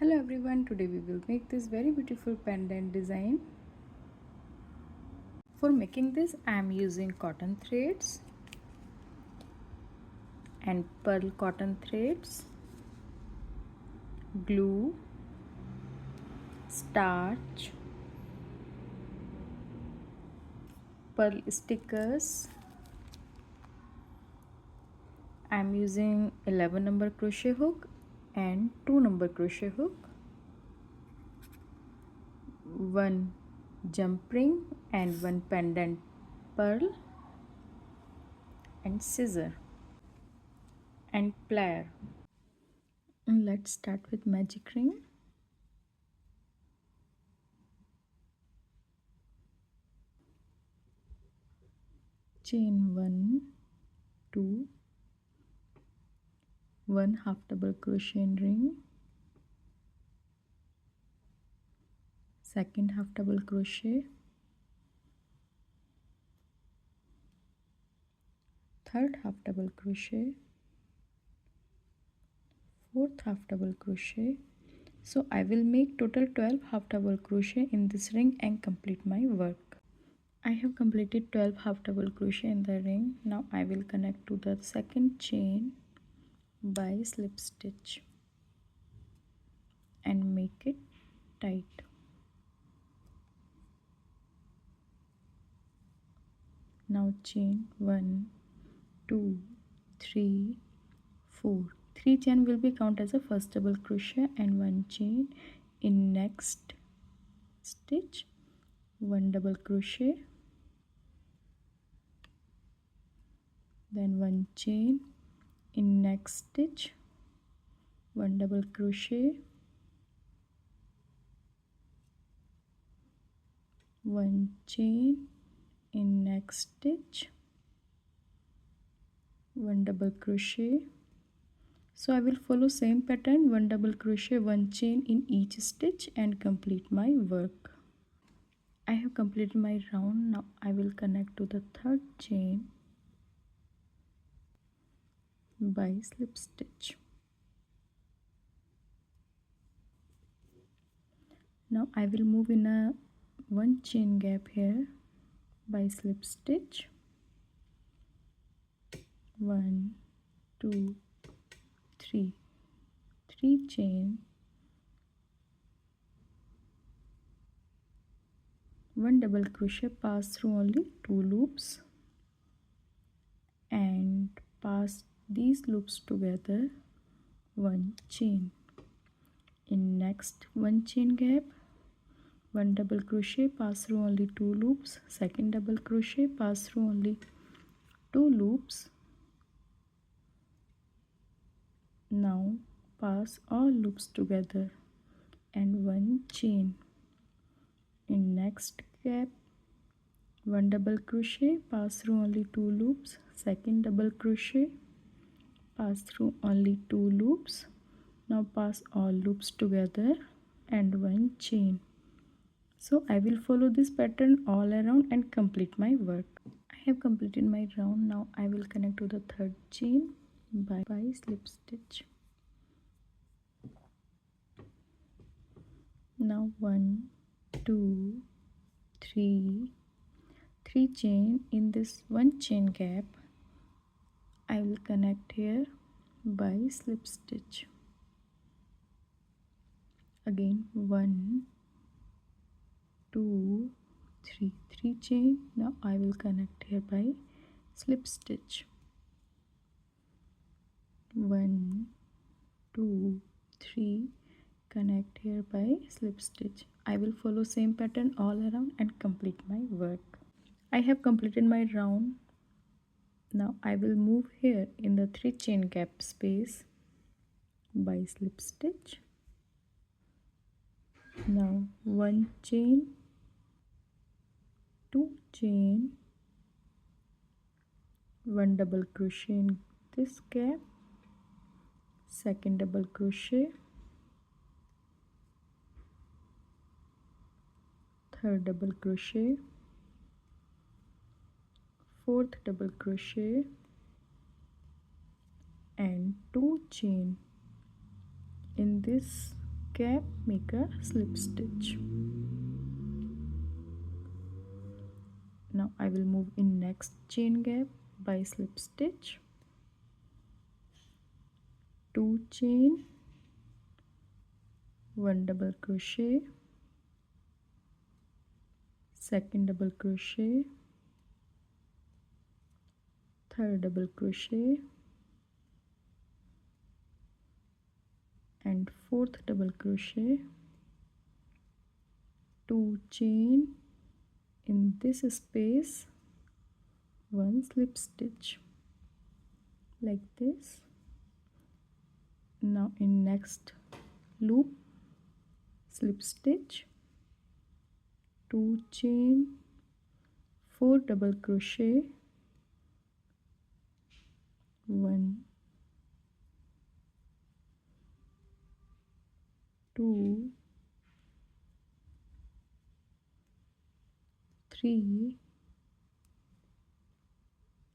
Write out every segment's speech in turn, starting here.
Hello everyone, today we will make this very beautiful pendant design. For making this I am using cotton threads and pearl cotton threads, glue, starch, pearl stickers. I am using 11 number crochet hook and 2 number crochet hook, one jump ring and one pendant pearl, and scissor and plier. And let's start with magic ring. Chain 1, 2, 1 half double crochet in ring, second half double crochet, third half double crochet, fourth half double crochet. So I will make total 12 half double crochet in this ring and complete my work. I have completed 12 half double crochet in the ring. Now I will connect to the second chain by slip stitch and make it tight. Now chain 1, 2, 3, 4. 3 chain will be count as a first double crochet and 1 chain in next stitch, 1 double crochet, then 1 chain in next stitch, 1 double crochet, 1 chain in next stitch, 1 double crochet. So I will follow same pattern, 1 double crochet, 1 chain in each stitch and complete my work. I have completed my round. Now I will connect to the third chain by slip stitch. Now I will move in a 1 chain gap here by slip stitch, 1, 2, 3, 3 chain, 1 double crochet, pass through only 2 loops and pass these loops together, 1 chain. In next 1 chain gap, 1 double crochet, pass through only 2 loops, second double crochet, pass through only 2 loops. Now pass all loops together and 1 chain. In next gap, 1 double crochet, pass through only 2 loops, second double crochet, pass through only 2 loops. Now pass all loops together and 1 chain. So I will follow this pattern all around and complete my work. I have completed my round. Now I will connect to the third chain by slip stitch. Now 1, 2, 3 chain in this 1 chain gap. I will connect here by slip stitch. Again 1, 2, 3 chain. Now I will connect here by slip stitch. 1, 2, 3, connect here by slip stitch. I will follow same pattern all around and complete my work. I have completed my round. Now I will move here in the 3 chain gap space by slip stitch. Now 1 chain, 2 chain, 1 double crochet in this gap, second double crochet, third double crochet, fourth double crochet and 2 chain in this gap, make a slip stitch. Now I will move in next chain gap by slip stitch, 2 chain, 1 double crochet, second double crochet, third double crochet and fourth double crochet, 2 chain, in this space 1 slip stitch like this. Now in next loop, slip stitch, 2 chain, 4 double crochet, 1, 2, 3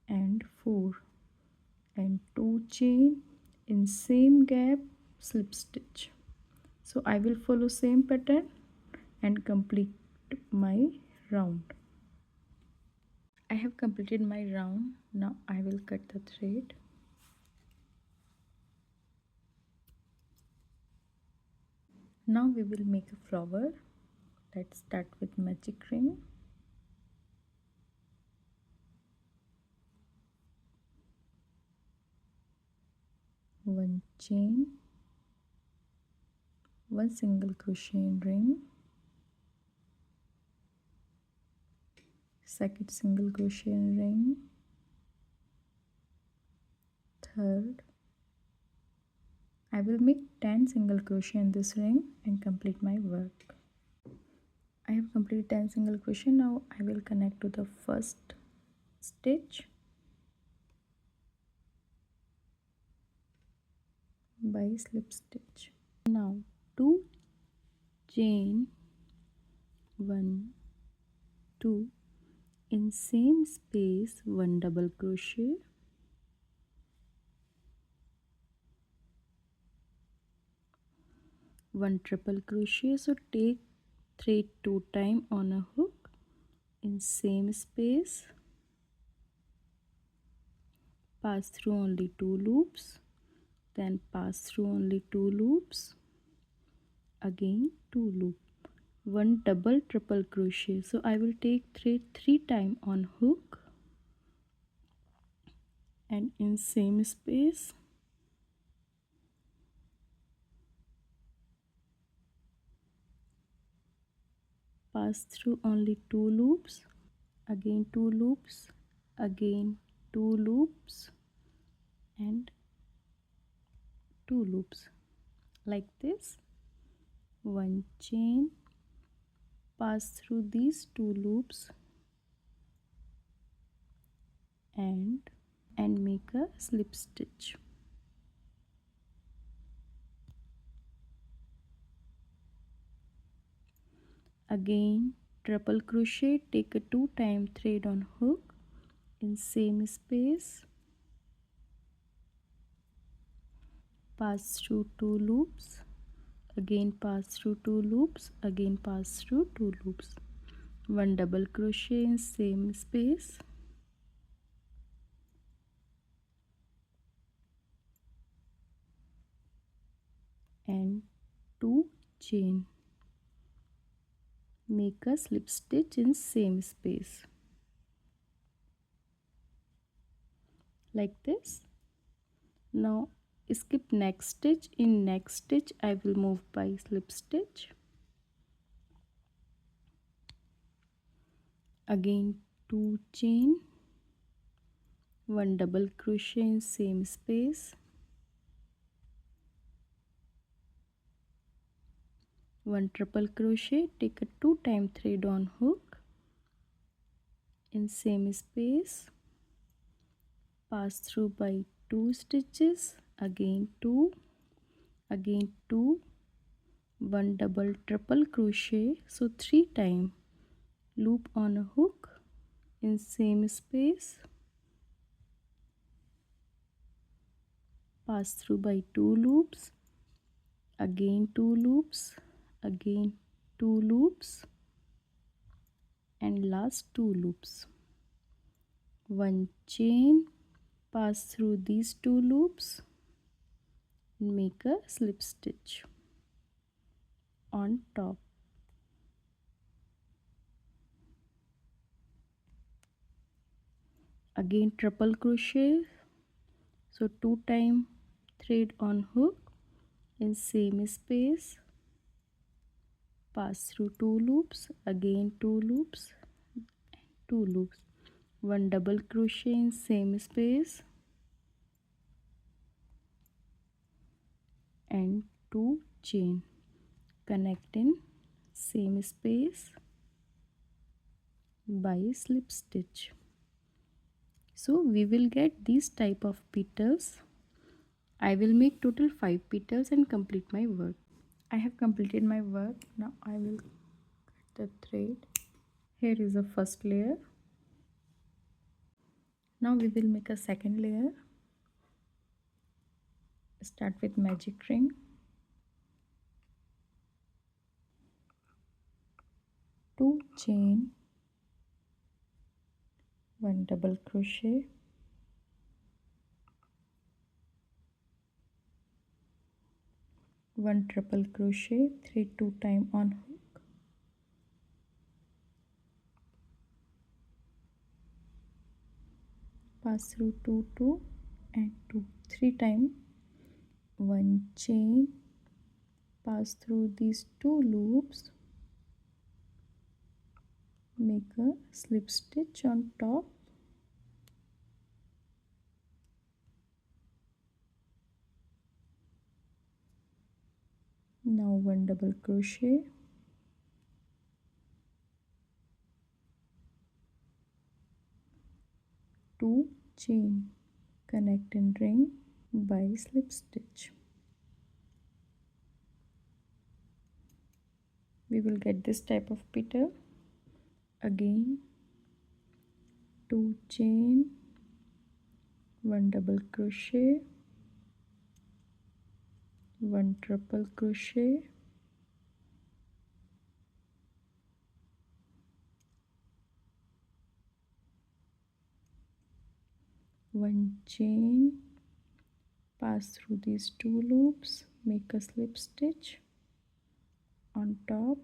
and 4 and 2 chain, in same gap slip stitch. So I will follow same pattern and complete my round. I have completed my round. Now I will cut the thread. Now we will make a flower. Let's start with magic ring. One chain, 1 single crochet in ring, second single crochet in ring, third. I will make 10 single crochet in this ring and complete my work. I have completed 10 single crochet. Now I will connect to the first stitch by slip stitch. Now 2 chain, 1, 2, in same space 1 double crochet, 1 triple crochet. So take thread 2 times on a hook in same space, pass through only 2 loops, then pass through only 2 loops, again 2 loop, 1 double triple crochet. So I will take thread 3 times on hook and in same space pass through only 2 loops, again 2 loops, again 2 loops and 2 loops like this. 1 chain, pass through these 2 loops and make a slip stitch. Again triple crochet, take a 2 time thread on hook in same space, pass through 2 loops, again pass through 2 loops, again pass through 2 loops, 1 double crochet in same space, and 2 chain, make a slip stitch in same space like this. Now skip next stitch. In next stitch I will move by slip stitch, again 2 chain, 1 double crochet in same space, 1 triple crochet, take a 2 time thread on hook in same space, pass through by 2 stitches, again 2, again 2, 1 double triple crochet, so 3 times loop on a hook in same space, pass through by 2 loops, again 2 loops, again 2 loops, and last 2 loops. One chain, pass through these 2 loops and make a slip stitch on top. Again triple crochet, so 2 times thread on hook in same space, pass through 2 loops, again 2 loops, 2 loops, 1 double crochet in same space and 2 chain, connect in same space by slip stitch. So we will get these type of petals. I will make total 5 petals and complete my work. I have completed my work. Now I will cut the thread. Here is the first layer. Now we will make a second layer. Start with magic ring. Two chain, 1 double crochet, 1 triple crochet, thread 2 times on hook, pass through 2 2 and 2 3 times, 1 chain, pass through these 2 loops, make a slip stitch on top, now 1 double crochet, 2 chain, connect in ring by slip stitch. We will get this type of petal. Again 2 chain, 1 double crochet, 1 triple crochet, 1 chain, pass through these 2 loops, make a slip stitch on top,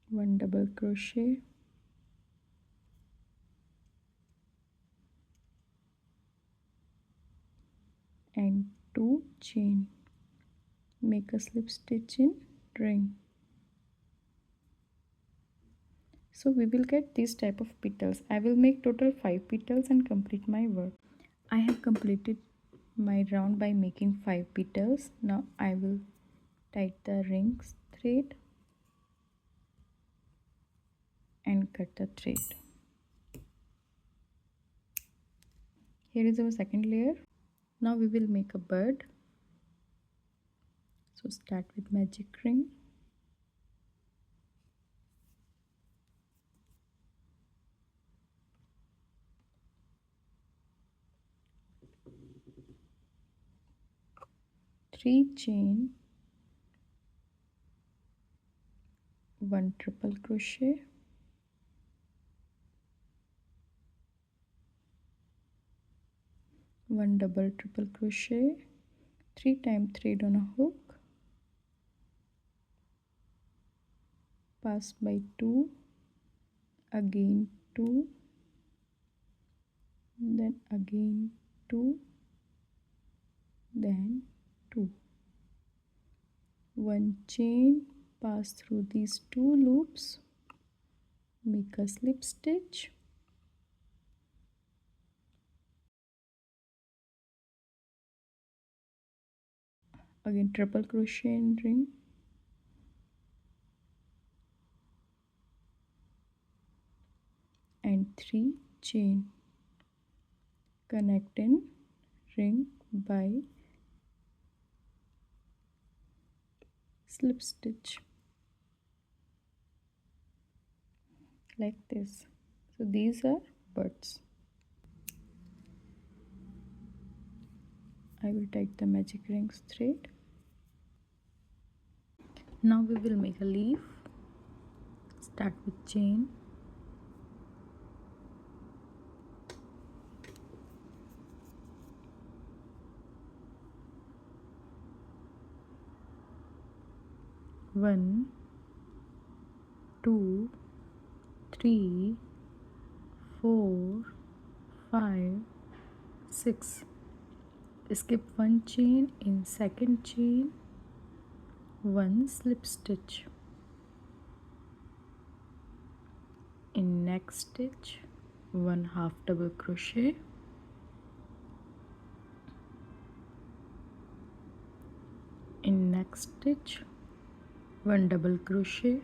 1 double crochet, and 2 chain, make a slip stitch in ring. So we will get this type of petals. I will make total 5 petals and complete my work. I have completed my round by making 5 petals. Now I will tie the rings thread and cut the thread. Here is our second layer. Now we will make a bird. So start with magic ring. Three chain, 1 triple crochet, 1 double triple crochet, 3 times thread on a hook, pass by 2, again 2, then again 2, then 2. 1 chain, pass through these 2 loops, make a slip stitch, again triple crochet in ring, and 3 chain, connect in ring by slip stitch like this. So these are birds. I will take the magic rings thread. Now we will make a leaf. Start with chain. One, two, three, 4, 5, 6. Skip one chain. In second chain, one slip stitch. In next stitch, one half double crochet. In next stitch, one double crochet.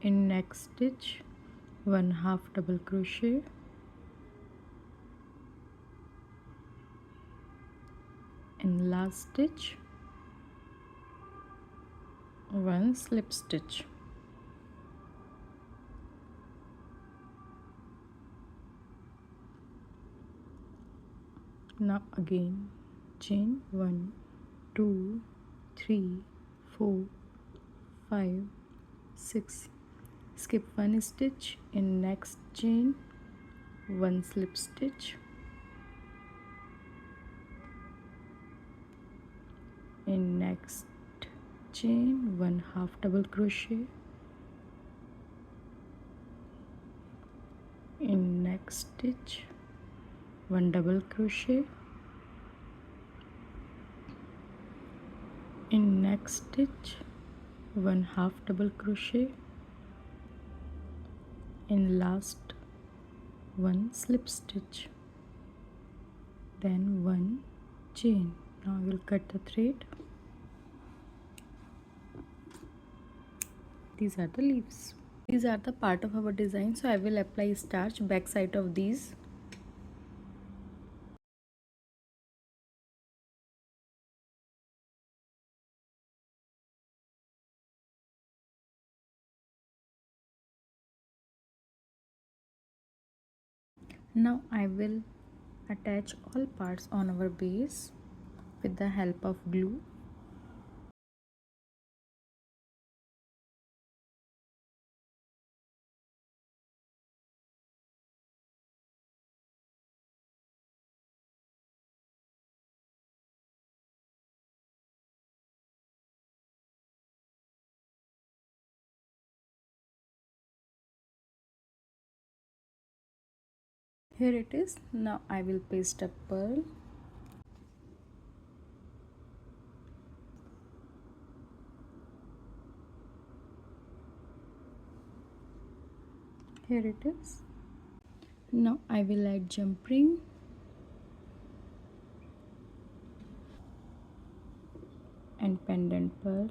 In next stitch, one half double crochet. In last stitch, one slip stitch. Now again chain 1, 2, 3, 4, 5, 6. Skip one stitch. In next chain, one slip stitch. In next chain, one half double crochet. In next stitch, one double crochet. In next stitch, one half double crochet. In last, one slip stitch, then one chain. Now I will cut the thread. These are the leaves. These are the part of our design, so I will apply starch back side of these. Now I will attach all parts on our base with the help of glue. Here it is. Now I will paste a pearl. Here it is. Now I will add jump ring. And pendant pearl.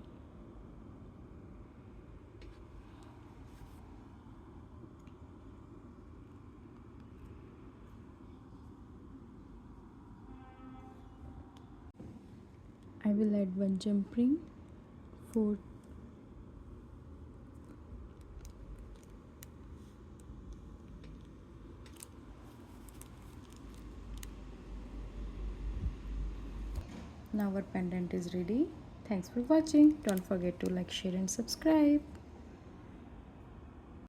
I will add one jump ring, 4. Now our pendant is ready. Thanks for watching. Don't forget to like, share and subscribe.